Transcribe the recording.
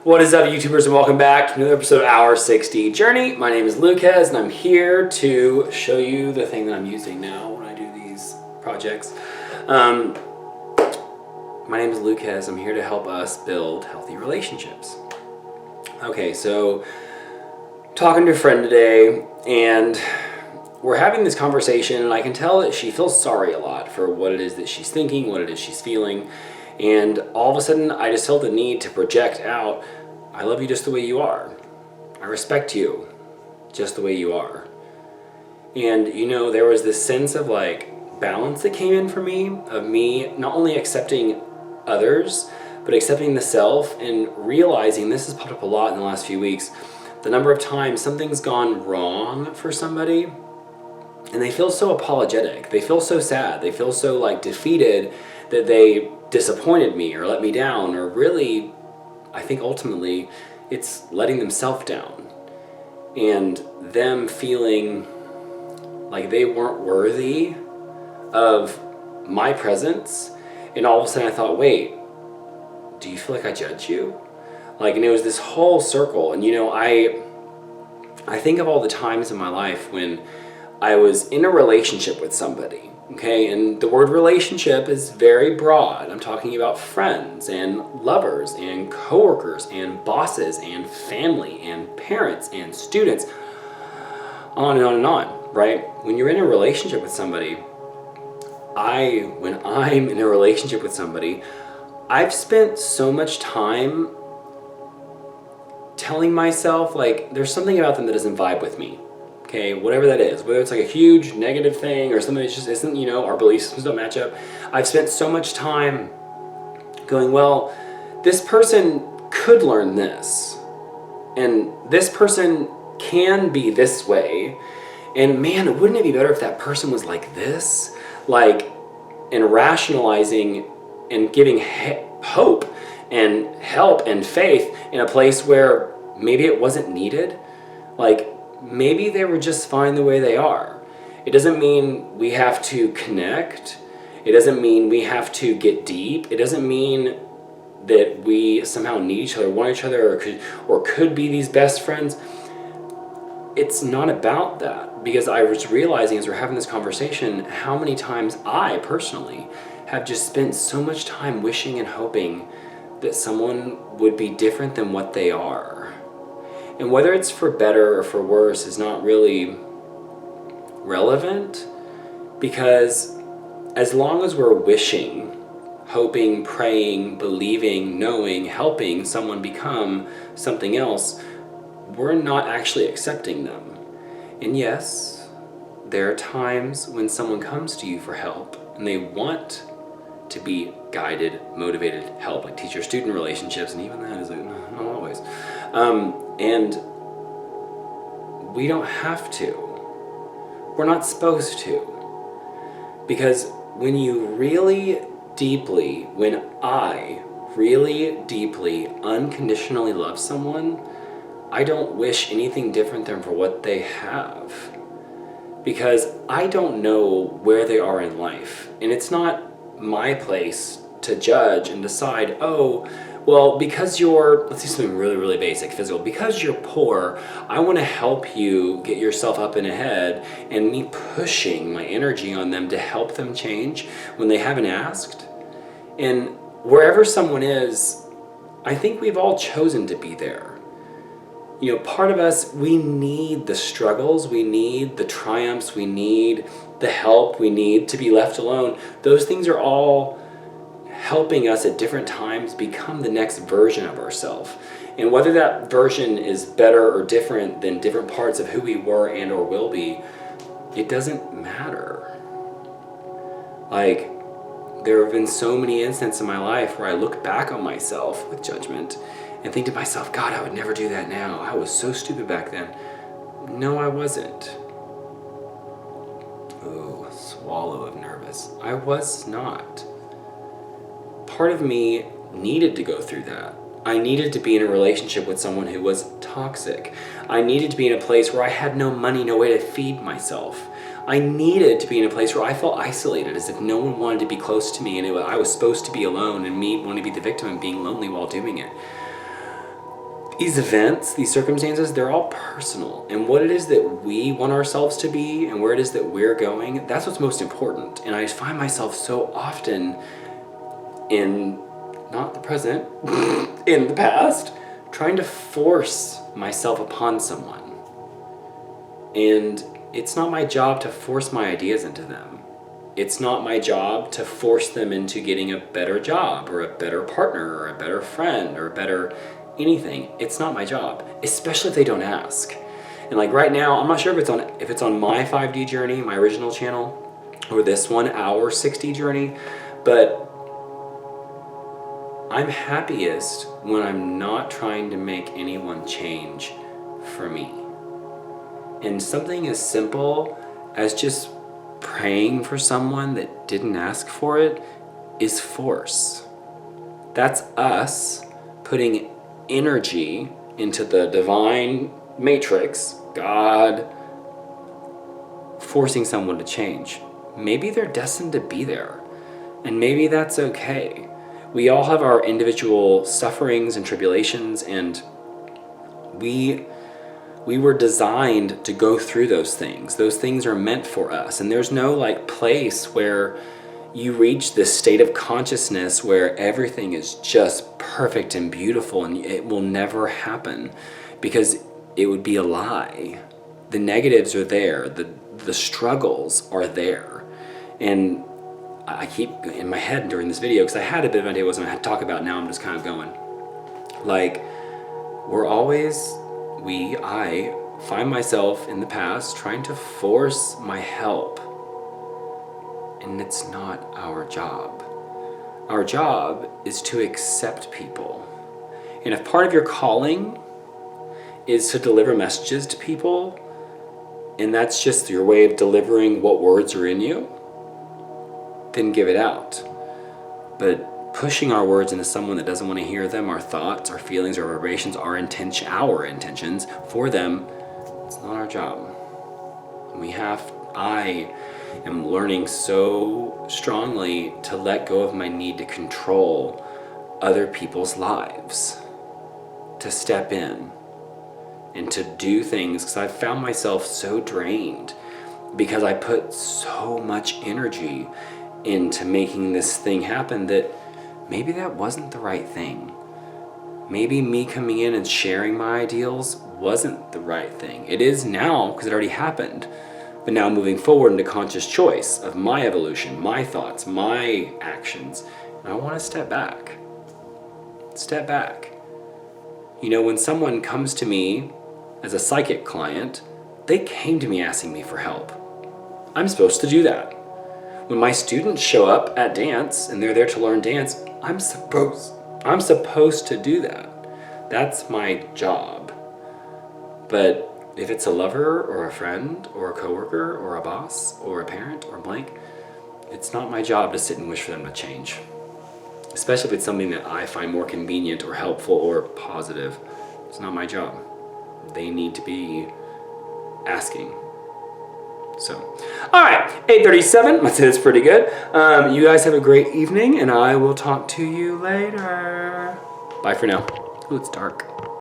What is up, YouTubers, and welcome back to another episode of Our 60 Journey. My name is Lucas, and I'm here to show you the thing that I'm using now when I do these projects. My name is Lucas. I'm here to help us build healthy relationships. Okay, so talking to a friend today, and we're having this conversation, and I can tell that she feels sorry a lot for what it is that she's thinking, what it is she's feeling. And all of a sudden, I just felt the need to project out, I love you just the way you are. I respect you just the way you are. And, there was this sense of balance that came in for me, of me not only accepting others, but accepting the self and realizing, this has popped up a lot in the last few weeks, the number of times something's gone wrong for somebody and they feel so apologetic. They feel so sad. They feel so defeated that they disappointed me or let me down, or really, I think ultimately it's letting themselves down and them feeling like they weren't worthy of my presence. And all of a sudden I thought, wait, do you feel like I judge you? And it was this whole circle. And I think of all the times in my life when I was in a relationship with somebody. Okay, and the word relationship is very broad. I'm talking about friends and lovers and coworkers and bosses and family and parents and students, on and on and on, right? When you're in a relationship with somebody, when I'm in a relationship with somebody, I've spent so much time telling myself, there's something about them that doesn't vibe with me. Okay, whatever that is, whether it's a huge negative thing or something that just isn't, our belief systems don't match up. I've spent so much time going, well, this person could learn this, and this person can be this way, and man, wouldn't it be better if that person was like this? And rationalizing and giving hope and help and faith in a place where maybe it wasn't needed. Maybe they were just fine the way they are. It doesn't mean we have to connect. It doesn't mean we have to get deep. It doesn't mean that we somehow need each other, want each other, or could be these best friends. It's not about that, because I was realizing as we're having this conversation how many times I personally have just spent so much time wishing and hoping that someone would be different than what they are. And whether it's for better or for worse is not really relevant, because as long as we're wishing, hoping, praying, believing, knowing, helping someone become something else, we're not actually accepting them. And yes, there are times when someone comes to you for help and they want to be guided, motivated help, like teacher-student relationships, and even that is not always. And we don't have to. We're not supposed to. Because when I really deeply, unconditionally love someone, I don't wish anything different than for what they have. Because I don't know where they are in life. And it's not my place to judge and decide, because let's do something really, really basic, physical. Because you're poor, I want to help you get yourself up and ahead, and me pushing my energy on them to help them change when they haven't asked. And wherever someone is, I think we've all chosen to be there. Part of us, we need the struggles, we need the triumphs, we need the help, we need to be left alone. Those things are all helping us at different times become the next version of ourselves. And whether that version is better or different than different parts of who we were and or will be, it doesn't matter. There have been so many instances in my life where I look back on myself with judgment and think to myself, God, I would never do that now. I was so stupid back then. No, I wasn't. Ooh, swallow of nervous. I was not. Part of me needed to go through that. I needed to be in a relationship with someone who was toxic. I needed to be in a place where I had no money, no way to feed myself. I needed to be in a place where I felt isolated, as if no one wanted to be close to me, and I was supposed to be alone, and me wanting to be the victim and being lonely while doing it. these events, these circumstances, they're all personal. And what it is that we want ourselves to be and where it is that we're going, that's what's most important. And I find myself so often in, not the present, in the past, trying to force myself upon someone. And it's not my job to force my ideas into them. It's not my job to force them into getting a better job or a better partner or a better friend or a better anything. It's not my job, especially if they don't ask. And like right now, I'm not sure if it's on my 5D journey, my original channel, or this 1 hour 6D journey, but I'm happiest when I'm not trying to make anyone change for me. And something as simple as just praying for someone that didn't ask for it is force. That's us putting energy into the divine matrix, God, forcing someone to change. Maybe they're destined to be there, and maybe that's okay. We all have our individual sufferings and tribulations, and we were designed to go through those things. Those things are meant for us, and there's no like place where you reach this state of consciousness where everything is just perfect and beautiful, and it will never happen because it would be a lie. The negatives are there, the struggles are there. And I keep in my head during this video, because I had a bit of an idea what I was going to talk about. Now I'm just kind of going like, I find myself in the past trying to force my help, and it's not our job. Our job is to accept people. And if part of your calling is to deliver messages to people, and that's just your way of delivering what words are in you, then give it out. But pushing our words into someone that doesn't want to hear them, our thoughts, our feelings, our vibrations, our intentions for them, it's not our job. I am learning so strongly to let go of my need to control other people's lives, to step in and to do things, because I've found myself so drained because I put so much energy into making this thing happen that maybe that wasn't the right thing. Maybe me coming in and sharing my ideals wasn't the right thing. It is now because it already happened. But now moving forward into conscious choice of my evolution, my thoughts, my actions, and I want to step back. Step back. You know, when someone comes to me as a psychic client, they came to me asking me for help. I'm supposed to do that. When my students show up at dance and they're there to learn dance, I'm supposed to do that. That's my job. But if it's a lover or a friend or a coworker or a boss or a parent or blank, it's not my job to sit and wish for them to change. Especially if it's something that I find more convenient or helpful or positive. It's not my job. They need to be asking. So, all right, 8:37. I'd say that's pretty good. You guys have a great evening, and I will talk to you later. Bye for now. Ooh, it's dark.